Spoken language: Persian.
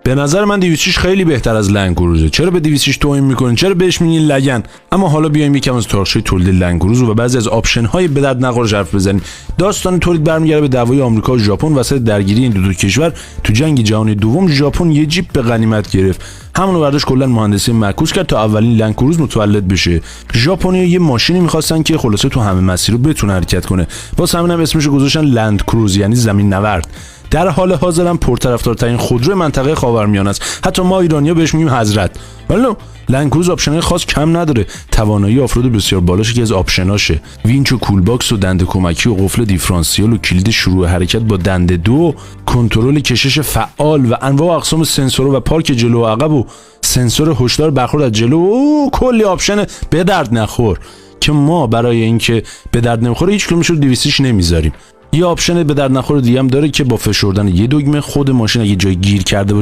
به نظر من 206 خیلی بهتر از لند کروزه. چرا به 206 توهین میکنین؟ چرا بهش میگین لگن؟ اما حالا بیایم یکم از تاریخچه تولید لند کروز و بعضی از آپشن های به درد نخور حرف بزنیم. داستان تولید برمیگرده به دعوای آمریکا و ژاپن وسط درگیری این دو کشور. تو جنگ جهانی دوم ژاپن یه جیپ به غنیمت گرفت، همونو برداشت کلا مهندسی معکوس کرد تا اولین لند کروز متولد بشه. ژاپنی‌ها یه ماشینی می‌خواستن که خلاصه تو همه مسیر رو بتونه حرکت کنه، واسه همین هم اسمش رو گذاشتن لند کروز، یعنی زمین نورد. در حال حاضر هم پرطرفدارترین خودروی منطقه خاورمیانه است. حتی ما ایرانی‌ها بهش میگیم حضرت. ولی لند کروز آپشن‌های خاص کم نداره. توانایی آفرود بسیار بالاش که از آپشناشه. وینچ و کول باکس و دنده کمکی و قفل دیفرانسیل و کلید شروع حرکت با دنده 2، کنترل کشش فعال و انواع و اقسام سنسور و پارک جلو و عقب و سنسور هشدار برخورد از جلو و کلی آپشن به درد نخور که ما برای اینکه به درد نمیخوره هیچ کدومش رو 206 نمیذاریم. یه آپشن به درد نخور دیگه هم داره که با فشردن یه دکمه خود ماشین اگه جای گیر کرده باشه